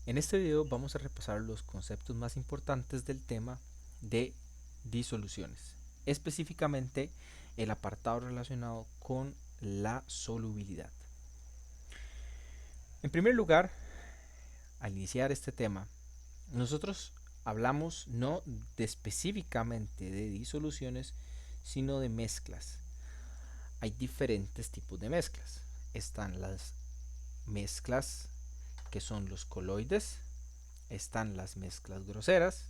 En este video vamos a repasar los conceptos más importantes del tema de disoluciones, específicamente el apartado relacionado con la solubilidad. En primer lugar, al iniciar este tema, nosotros hablamos no de específicamente de disoluciones, sino de mezclas. Hay diferentes tipos de mezclas. Están las mezclas que son los coloides, están las mezclas groseras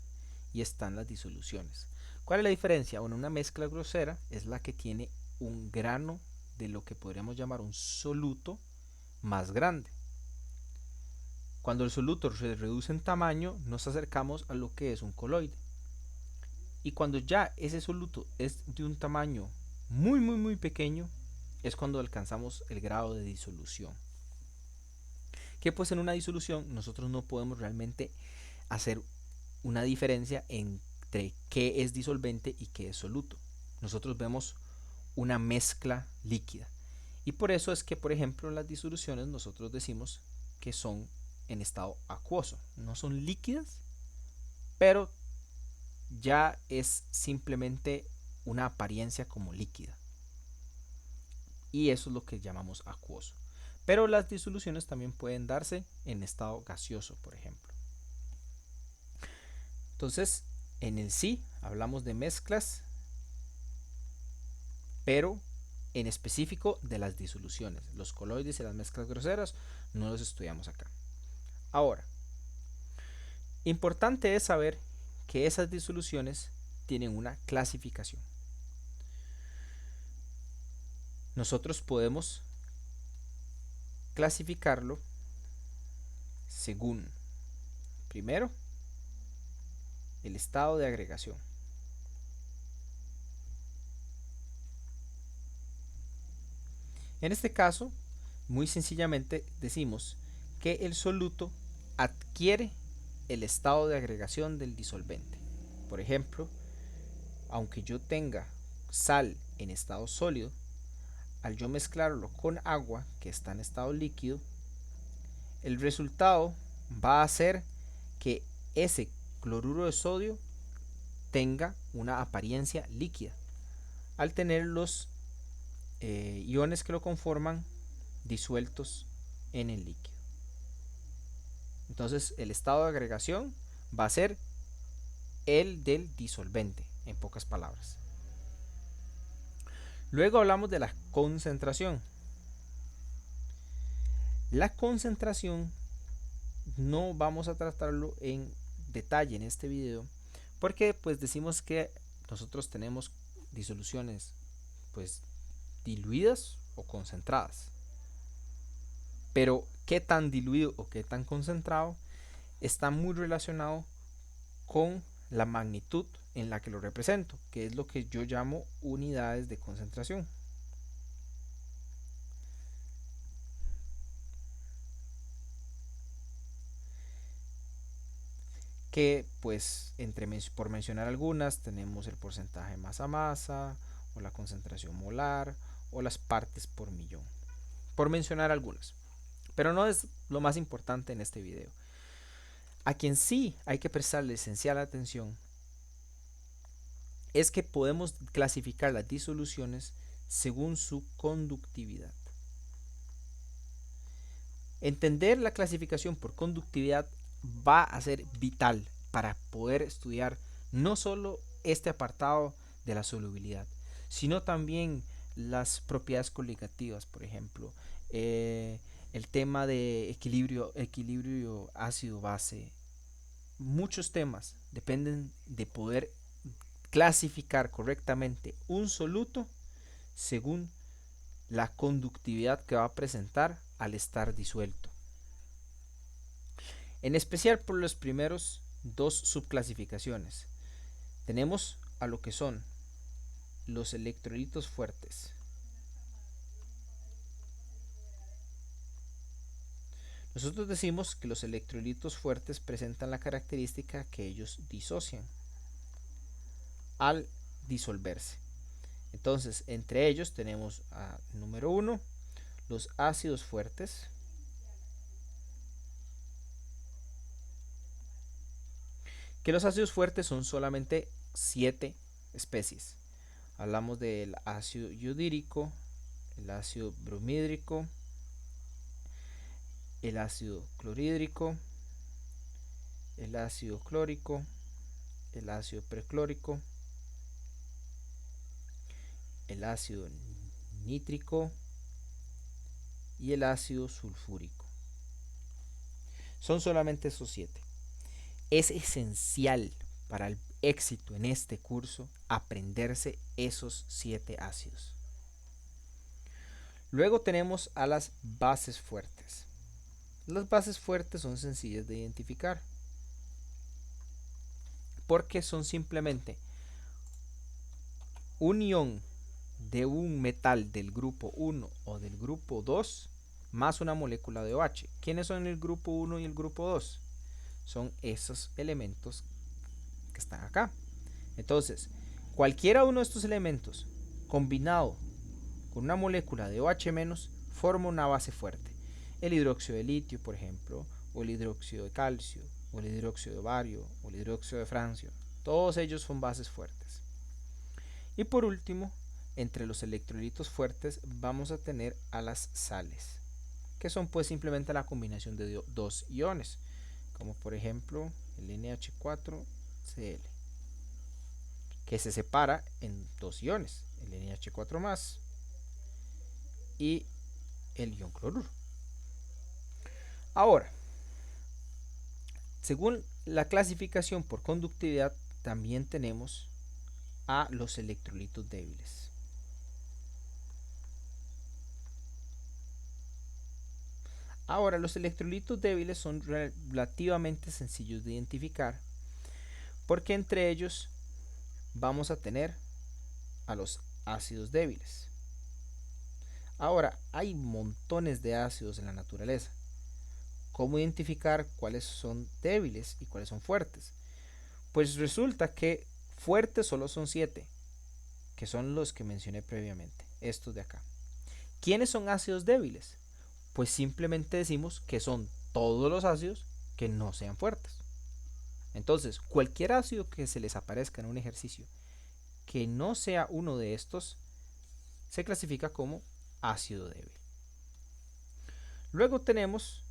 y están las disoluciones. ¿Cuál es la diferencia? Bueno, una mezcla grosera es la que tiene un grano de lo que podríamos llamar un soluto más grande. Cuando el soluto se reduce en tamaño, nos acercamos a lo que es un coloide. Y cuando ya ese soluto es de un tamaño muy pequeño, es cuando alcanzamos el grado de disolución. Que pues en una disolución nosotros no podemos realmente hacer una diferencia entre qué es disolvente y qué es soluto. Nosotros vemos una mezcla líquida. Y por eso es que, por ejemplo, las disoluciones nosotros decimos que son en estado acuoso. No son líquidas, pero ya es simplemente una apariencia como líquida. Y eso es lo que llamamos acuoso. Pero las disoluciones también pueden darse en estado gaseoso, por ejemplo. Entonces, en el sí hablamos de mezclas, pero en específico de las disoluciones. Los coloides y las mezclas groseras no los estudiamos acá. Ahora, importante es saber que esas disoluciones tienen una clasificación. Nosotros podemos clasificarlo según, primero, el estado de agregación. En este caso, muy sencillamente decimos que el soluto adquiere el estado de agregación del disolvente. Por ejemplo, aunque yo tenga sal en estado sólido, al yo mezclarlo con agua que está en estado líquido, el resultado va a ser que ese cloruro de sodio tenga una apariencia líquida, al tener los iones que lo conforman disueltos en el líquido. Entonces el estado de agregación va a ser el del disolvente, en pocas palabras. Luego hablamos de la concentración. La concentración no vamos a tratarlo en detalle en este video, porque pues decimos que nosotros tenemos disoluciones pues diluidas o concentradas. Pero qué tan diluido o qué tan concentrado está muy relacionado con la magnitud en la que lo represento, que es lo que yo llamo unidades de concentración. Que pues por mencionar algunas tenemos el porcentaje masa a masa o la concentración molar o las partes por millón, por mencionar algunas, pero no es lo más importante en este video. A quien sí hay que prestarle esencial atención es que podemos clasificar las disoluciones según su conductividad. Entender la clasificación por conductividad va a ser vital para poder estudiar no solo este apartado de la solubilidad, sino también las propiedades coligativas, por ejemplo, el tema de equilibrio ácido-base. Muchos temas dependen de poder clasificar correctamente un soluto según la conductividad que va a presentar al estar disuelto. En especial por los primeros dos subclasificaciones. Tenemos a lo que son los electrolitos fuertes. Nosotros decimos que los electrolitos fuertes presentan la característica que ellos disocian al disolverse. Entonces, entre ellos tenemos número 1, los ácidos fuertes. Que los ácidos fuertes son solamente 7 especies. Hablamos del ácido iodírico, el ácido bromídrico, el ácido clorhídrico, el ácido clórico, el ácido perclórico, el ácido nítrico y el ácido sulfúrico. Son solamente esos 7. Es esencial para el éxito en este curso aprenderse esos 7 ácidos. Luego tenemos a las bases fuertes. Las bases fuertes son sencillas de identificar porque son simplemente un ion de un metal del grupo 1 o del grupo 2 más una molécula de OH. ¿Quiénes son el grupo 1 y el grupo 2? Son esos elementos que están acá. Entonces, cualquiera uno de estos elementos combinado con una molécula de OH- forma una base fuerte. El hidróxido de litio, por ejemplo, o el hidróxido de calcio, o el hidróxido de bario, o el hidróxido de francio. Todos ellos son bases fuertes. Y por último, entre los electrolitos fuertes vamos a tener a las sales, que son pues simplemente la combinación de dos iones, como por ejemplo el NH4Cl, que se separa en dos iones, el NH4+, y el ion cloruro. Ahora, según la clasificación por conductividad, también tenemos a los electrolitos débiles. Ahora, los electrolitos débiles son relativamente sencillos de identificar porque entre ellos vamos a tener a los ácidos débiles. Ahora, hay montones de ácidos en la naturaleza. ¿Cómo identificar cuáles son débiles y cuáles son fuertes? Pues resulta que fuertes solo son 7, que son los que mencioné previamente, estos de acá. ¿Quiénes son ácidos débiles? Pues simplemente decimos que son todos los ácidos que no sean fuertes. Entonces, cualquier ácido que se les aparezca en un ejercicio que no sea uno de estos, se clasifica como ácido débil. Luego tenemos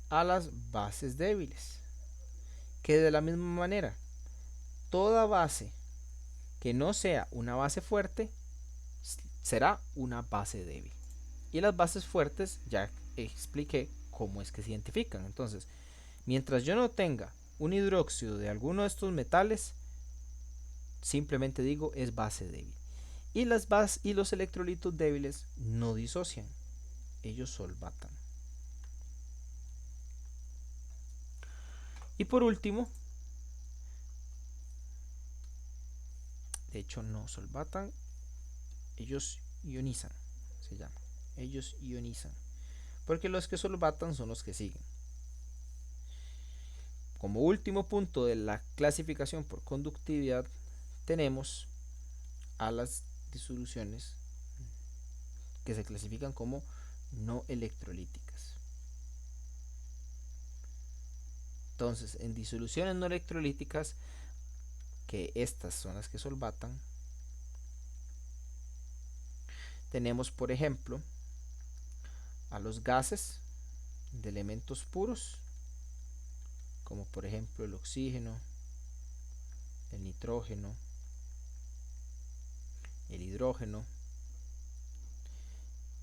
a las bases débiles, que de la misma manera, toda base que no sea una base fuerte será una base débil. Y las bases fuertes ya expliqué cómo es que se identifican. Entonces, mientras yo no tenga un hidróxido de alguno de estos metales, simplemente digo es base débil. Y los electrolitos débiles no disocian, ellos solvatan. Y por último, de hecho no solvatan, ellos ionizan, se llama. Ellos ionizan, porque los que solvatan son los que siguen. Como último punto de la clasificación por conductividad, tenemos a las disoluciones que se clasifican como no electrolíticas. Entonces, en disoluciones no electrolíticas, que estas son las que solvatan, tenemos por ejemplo a los gases de elementos puros, como por ejemplo el oxígeno, el nitrógeno, el hidrógeno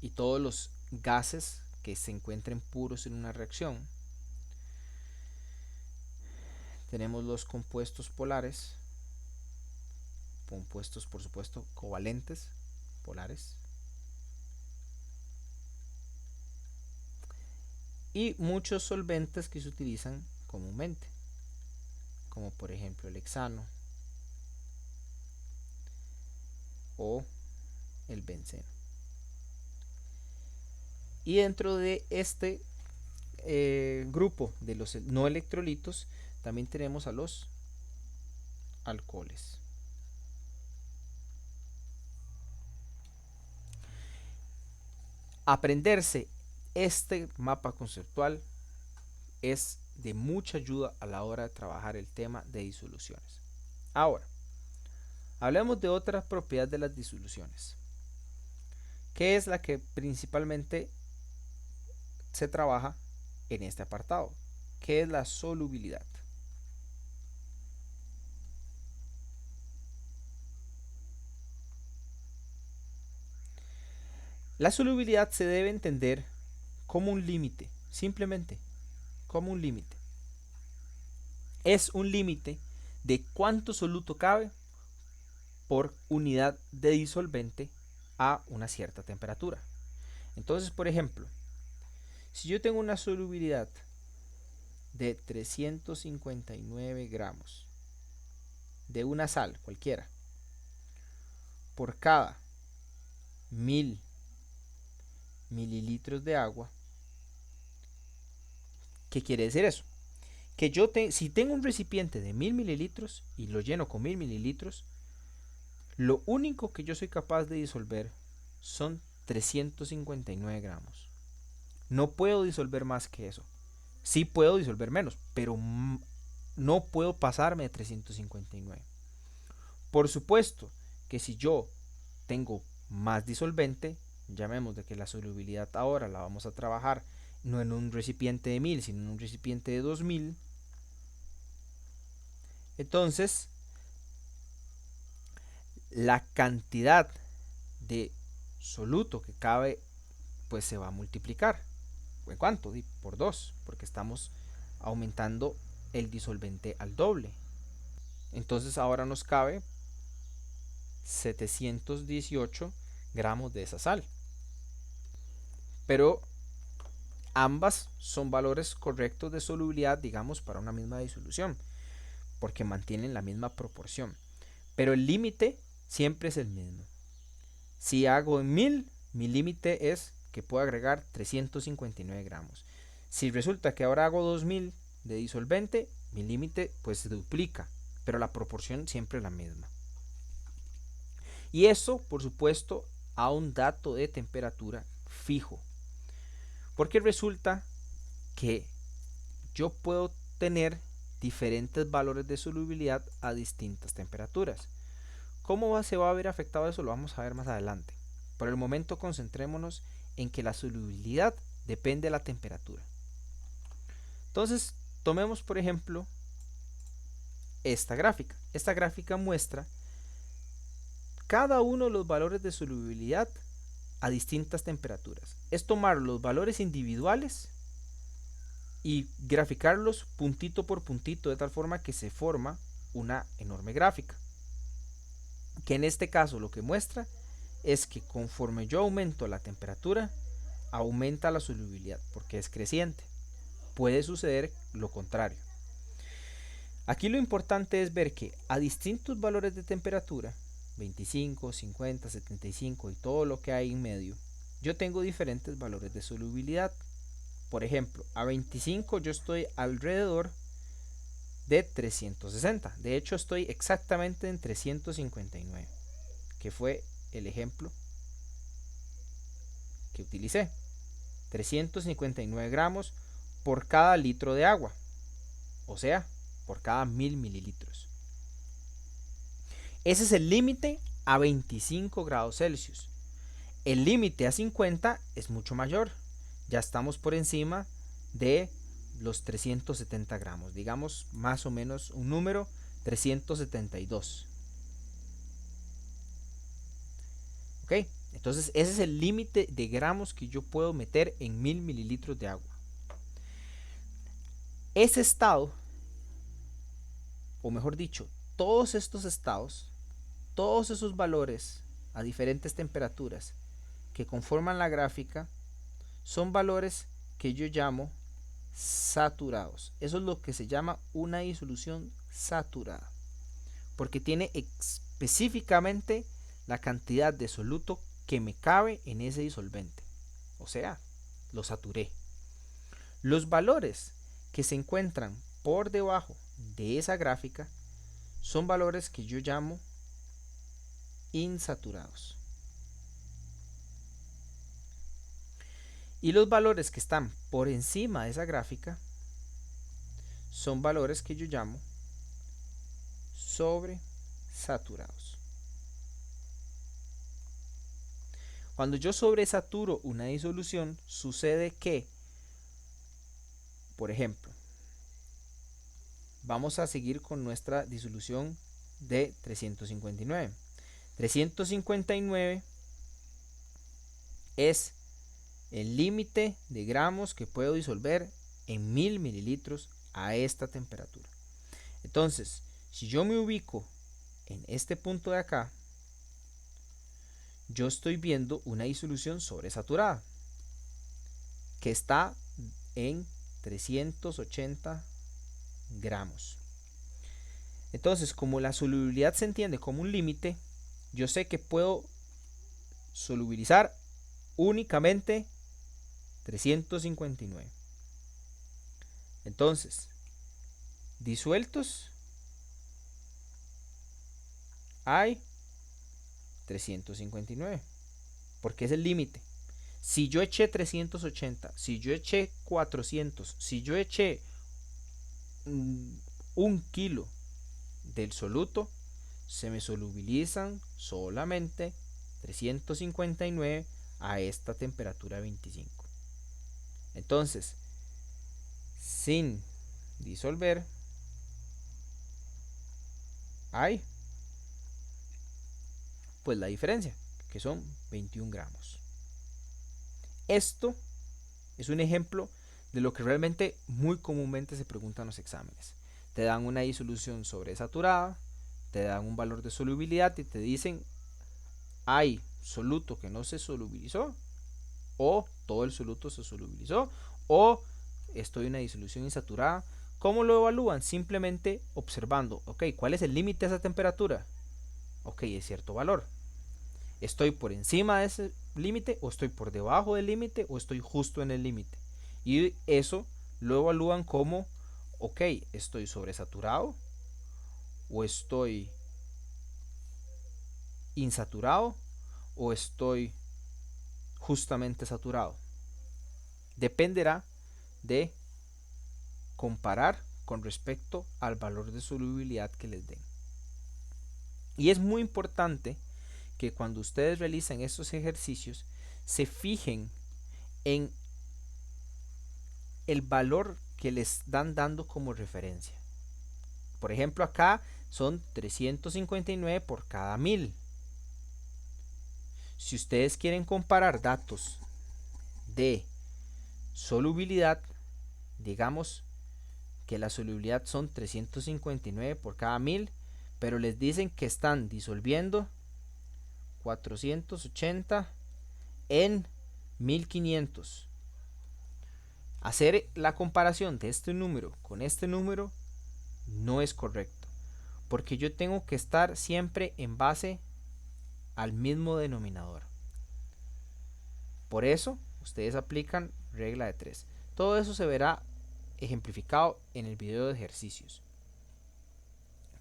y todos los gases que se encuentren puros en una reacción. Tenemos los compuestos polares, compuestos por supuesto covalentes, polares, y muchos solventes que se utilizan comúnmente, como por ejemplo el hexano o el benceno. Y dentro de este grupo de los no electrolitos también tenemos a los alcoholes. Aprenderse este mapa conceptual es de mucha ayuda a la hora de trabajar el tema de disoluciones. Ahora, hablemos de otra propiedad de las disoluciones, que es la que principalmente se trabaja en este apartado, que es la solubilidad. La solubilidad se debe entender como un límite, simplemente como un límite. Es un límite de cuánto soluto cabe por unidad de disolvente a una cierta temperatura. Entonces, por ejemplo, si yo tengo una solubilidad de 359 gramos de una sal cualquiera por cada 1000 mililitros de agua, ¿qué quiere decir eso? Que si tengo un recipiente de 1000 mililitros y lo lleno con 1000 mililitros, lo único que yo soy capaz de disolver son 359 gramos. No puedo disolver más que eso. Sí puedo disolver menos, pero no puedo pasarme de 359. Por supuesto que si yo tengo más disolvente, llamemos de que la solubilidad ahora la vamos a trabajar no en un recipiente de 1000, sino en un recipiente de 2000, entonces la cantidad de soluto que cabe pues se va a multiplicar. ¿En cuánto? Por 2, porque estamos aumentando el disolvente al doble. Entonces ahora nos cabe 718 gramos de esa sal. Pero ambas son valores correctos de solubilidad, digamos, para una misma disolución, porque mantienen la misma proporción. Pero el límite siempre es el mismo. Si hago en 1000, mi límite es que puedo agregar 359 gramos. Si resulta que ahora hago 2000 de disolvente, mi límite pues se duplica, pero la proporción siempre es la misma. Y eso, por supuesto, a un dato de temperatura fijo. Porque resulta que yo puedo tener diferentes valores de solubilidad a distintas temperaturas. ¿Cómo se va a ver afectado eso? Lo vamos a ver más adelante. Por el momento concentrémonos en que la solubilidad depende de la temperatura. Entonces, tomemos por ejemplo esta gráfica. Esta gráfica muestra cada uno de los valores de solubilidad a distintas temperaturas. Es tomar los valores individuales y graficarlos puntito por puntito de tal forma que se forma una enorme gráfica. Que en este caso lo que muestra es que conforme yo aumento la temperatura, aumenta la solubilidad porque es creciente. Puede suceder lo contrario. Aquí lo importante es ver que a distintos valores de temperatura, 25, 50, 75 y todo lo que hay en medio, yo tengo diferentes valores de solubilidad. Por ejemplo, a 25 yo estoy alrededor de 360. De hecho, estoy exactamente en 359, que fue el ejemplo que utilicé. 359 gramos por cada litro de agua, o sea, por cada 1000 mililitros. Ese es el límite a 25 grados Celsius. El límite a 50 es mucho mayor. Ya estamos por encima de los 370 gramos. Digamos más o menos un número 372. ¿Ok? Entonces ese es el límite de gramos que yo puedo meter en 1000 mililitros de agua. Ese estado, o mejor dicho, todos estos estados, todos esos valores a diferentes temperaturas que conforman la gráfica, son valores que yo llamo saturados. Eso es lo que se llama una disolución saturada, porque tiene específicamente la cantidad de soluto que me cabe en ese disolvente. O sea, lo saturé. Los valores que se encuentran por debajo de esa gráfica son valores que yo llamo insaturados. Y los valores que están por encima de esa gráfica son valores que yo llamo sobresaturados. Cuando yo sobresaturo una disolución, sucede que, por ejemplo, vamos a seguir con nuestra disolución de 359. 359 es el límite de gramos que puedo disolver en 1000 mililitros a esta temperatura. Entonces, si yo me ubico en este punto de acá, yo estoy viendo una disolución sobresaturada que está en 380 gramos. Entonces, como la solubilidad se entiende como un límite, yo sé que puedo solubilizar únicamente 359. Entonces, disueltos hay 359, porque es el límite. Si yo eché 380, si yo eché 400, si yo eché 1 kilo del soluto, se me solubilizan solamente 359 a esta temperatura 25. Entonces, sin disolver, hay pues la diferencia, que son 21 gramos. Esto es un ejemplo de lo que realmente muy comúnmente se pregunta en los exámenes. Te dan una disolución sobresaturada, te dan un valor de solubilidad y te dicen hay soluto que no se solubilizó, o todo el soluto se solubilizó, o estoy en una disolución insaturada. ¿Cómo lo evalúan? Simplemente observando, ok, ¿cuál es el límite de esa temperatura? Ok, es cierto valor. ¿Estoy por encima de ese límite o estoy por debajo del límite o estoy justo en el límite? Y eso lo evalúan como, ok, ¿estoy sobresaturado o estoy insaturado o estoy justamente saturado? Dependerá de comparar con respecto al valor de solubilidad que les den. Y es muy importante que cuando ustedes realizan estos ejercicios se fijen en el valor que les dan dando como referencia. Por ejemplo, acá son 359 por cada 1000. Si ustedes quieren comparar datos de solubilidad, digamos que la solubilidad son 359 por cada 1000, pero les dicen que están disolviendo 480 en 1500. Hacer la comparación de este número con este número no es correcto, porque yo tengo que estar siempre en base al mismo denominador. Por eso ustedes aplican regla de 3. Todo eso se verá ejemplificado en el video de ejercicios,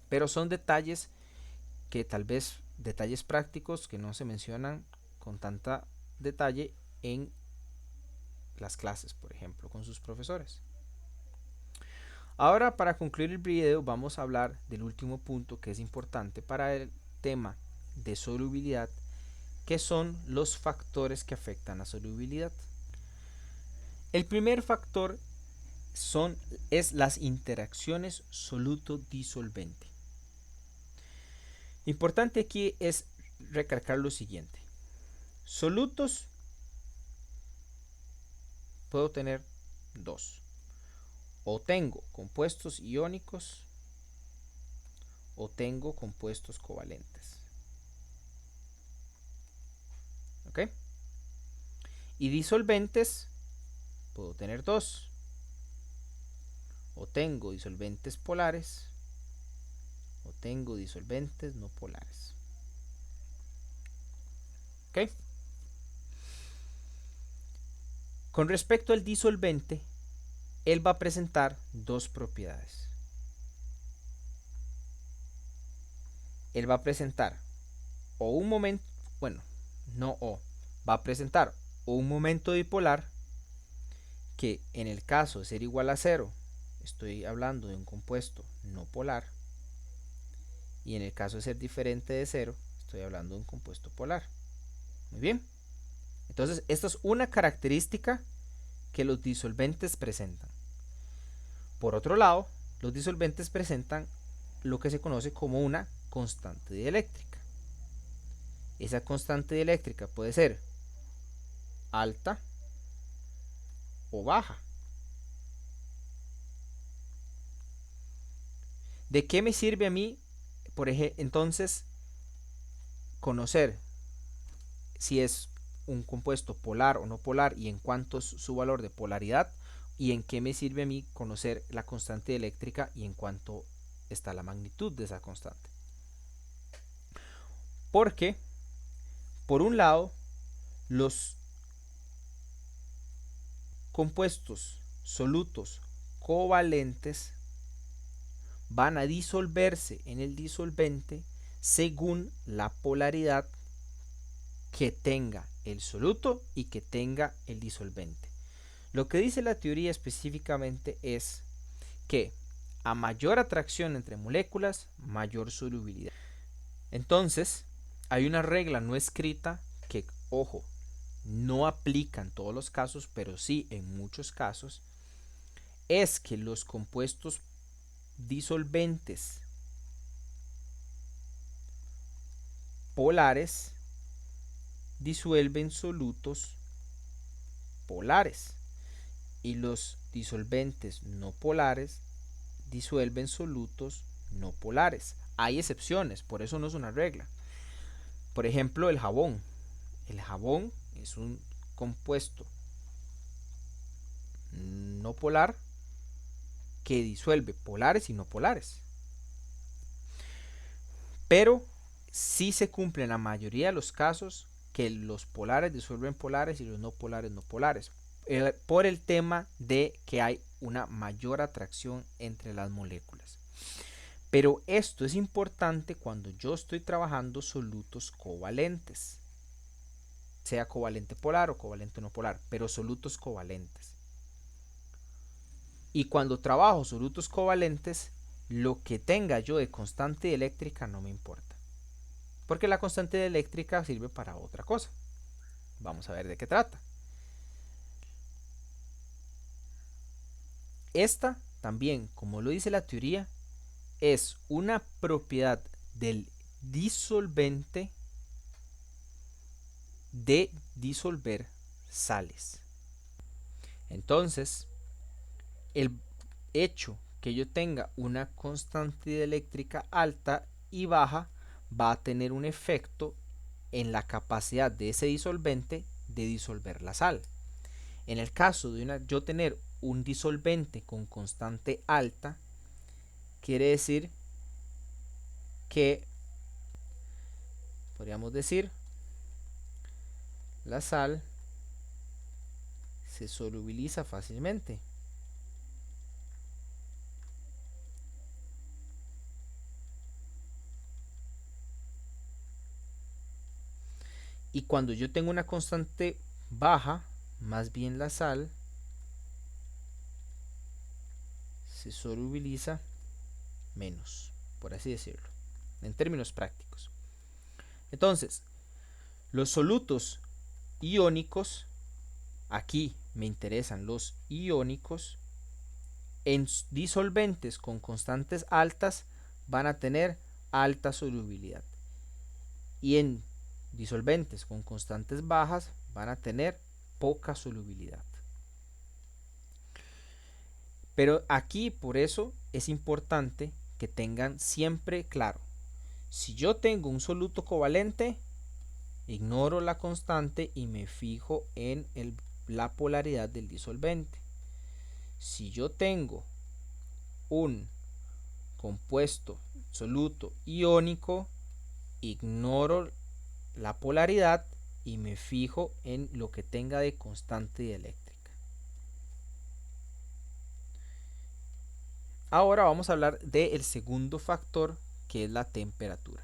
pero son detalles que tal vez, detalles prácticos que no se mencionan con tanta detalle en las clases, por ejemplo, con sus profesores. Ahora, para concluir el video, vamos a hablar del último punto que es importante para el tema de solubilidad, que son los factores que afectan la solubilidad. El primer factor es las interacciones soluto-disolvente. Importante aquí es recalcar lo siguiente. Solutos puedo tener dos. O tengo compuestos iónicos o tengo compuestos covalentes. ¿Ok? Y disolventes puedo tener dos. O tengo disolventes polares o tengo disolventes no polares. ¿Ok? Con respecto al disolvente, él va a presentar dos propiedades. Él va a presentar o un momento, bueno, no o, va a presentar un momento dipolar que en el caso de ser igual a 0 estoy hablando de un compuesto no polar, y en el caso de ser diferente de cero, estoy hablando de un compuesto polar. Muy bien. Entonces, esta es una característica que los disolventes presentan. Por otro lado, los disolventes presentan lo que se conoce como una constante dieléctrica. Esa constante dieléctrica puede ser alta o baja. ¿De qué me sirve a mí, por ejemplo, entonces, conocer si es un compuesto polar o no polar y en cuánto es su valor de polaridad? ¿Y en qué me sirve a mí conocer la constante eléctrica y en cuánto está la magnitud de esa constante? Porque, por un lado, los compuestos solutos covalentes van a disolverse en el disolvente según la polaridad que tenga el soluto y que tenga el disolvente. Lo que dice la teoría específicamente es que a mayor atracción entre moléculas, mayor solubilidad. Entonces, hay una regla no escrita que, ojo, no aplica en todos los casos, pero sí en muchos casos, es que los compuestos disolventes polares disuelven solutos polares y los disolventes no polares disuelven solutos no polares. Hay excepciones, por eso no es una regla. Por ejemplo, el jabón. El jabón es un compuesto no polar que disuelve polares y no polares. Pero sí se cumple en la mayoría de los casos que los polares disuelven polares y los no polares no polares. Por el tema de que hay una mayor atracción entre las moléculas. Pero esto es importante cuando yo estoy trabajando solutos covalentes. Sea covalente polar o covalente no polar, pero solutos covalentes. Y cuando trabajo solutos covalentes, lo que tenga yo de constante eléctrica no me importa. Porque la constante eléctrica sirve para otra cosa. Vamos a ver de qué trata. Esta también, como lo dice la teoría, es una propiedad del disolvente de disolver sales. Entonces, el hecho que yo tenga una constante eléctrica alta y baja va a tener un efecto en la capacidad de ese disolvente de disolver la sal. En el caso de yo tener un disolvente con constante alta, quiere decir que podríamos decir la sal se solubiliza fácilmente. Y cuando yo tengo una constante baja, más bien la sal se solubiliza menos, por así decirlo, en términos prácticos. Entonces, los solutos iónicos, aquí me interesan los iónicos, en disolventes con constantes altas van a tener alta solubilidad. Y en disolventes con constantes bajas van a tener poca solubilidad. Pero aquí por eso es importante que tengan siempre claro, si yo tengo un soluto covalente, ignoro la constante y me fijo en la polaridad del disolvente. Si yo tengo un compuesto soluto iónico, ignoro la polaridad y me fijo en lo que tenga de constante dieléctrica. Ahora vamos a hablar del segundo factor, que es la temperatura.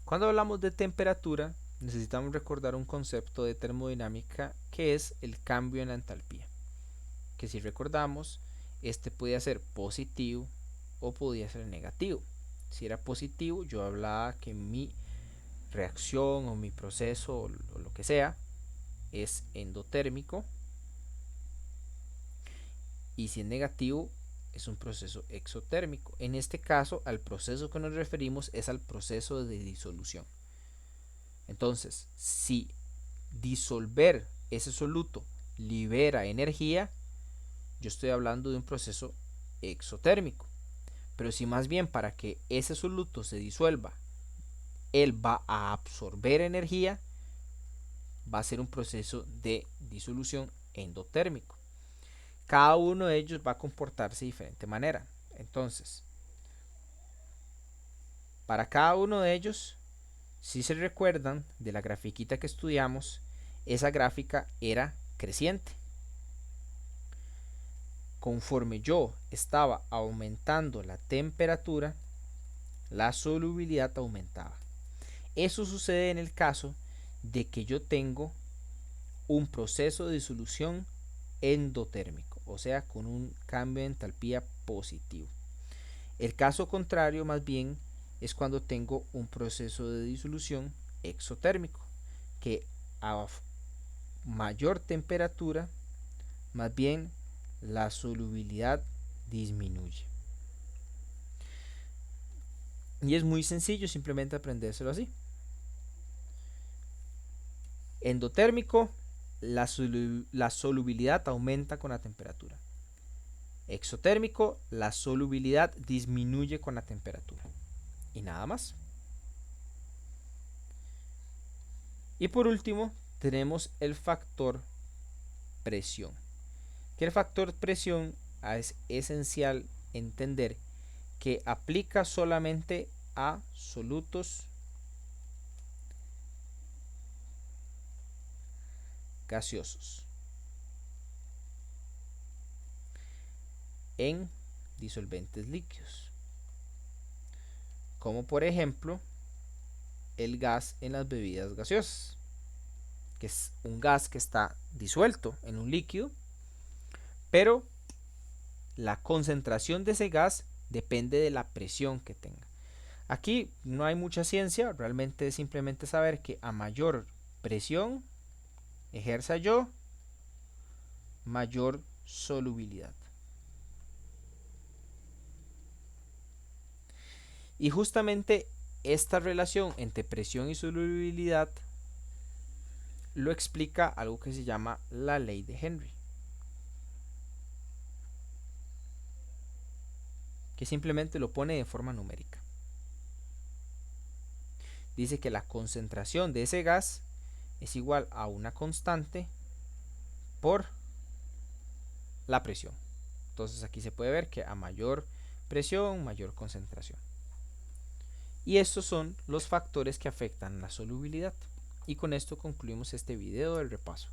Cuando hablamos de temperatura, necesitamos recordar un concepto de termodinámica que es el cambio en la entalpía. que si recordamos, este podía ser positivo o podía ser negativo. Si era positivo, yo hablaba que mi reacción o mi proceso o lo que sea es endotérmico, y si es negativo es un proceso exotérmico. En este caso, al proceso que nos referimos es al proceso de disolución. Entonces, si disolver ese soluto libera energía, yo estoy hablando de un proceso exotérmico. Pero si más bien para que ese soluto se disuelva, él va a absorber energía, va a ser un proceso de disolución endotérmico. Cada uno de ellos va a comportarse de diferente manera. Entonces, para cada uno de ellos, si se recuerdan de la grafiquita que estudiamos, esa gráfica era creciente. Conforme yo estaba aumentando la temperatura, la solubilidad aumentaba. Eso sucede en el caso de que yo tengo un proceso de disolución endotérmico, o sea, con un cambio de entalpía positivo. El caso contrario, más bien, es cuando tengo un proceso de disolución exotérmico, que a mayor temperatura, más bien la solubilidad disminuye. Y es muy sencillo simplemente aprendérselo así. Endotérmico, la solubilidad aumenta con la temperatura. Exotérmico, la solubilidad disminuye con la temperatura. Y nada más. Y por último, tenemos el factor presión. Que el factor presión es esencial entender que aplica solamente a solutos gaseosos en disolventes líquidos, como por ejemplo el gas en las bebidas gaseosas, que es un gas que está disuelto en un líquido, pero la concentración de ese gas depende de la presión que tenga. Aquí no hay mucha ciencia, realmente es simplemente saber que a mayor presión ejerza yo, mayor solubilidad. Y justamente esta relación entre presión y solubilidad lo explica algo que se llama la ley de Henry, que simplemente lo pone de forma numérica. Dice que la concentración de ese gas es igual a una constante por la presión. Entonces aquí se puede ver que a mayor presión, mayor concentración. Y estos son los factores que afectan la solubilidad. Y con esto concluimos este video del repaso.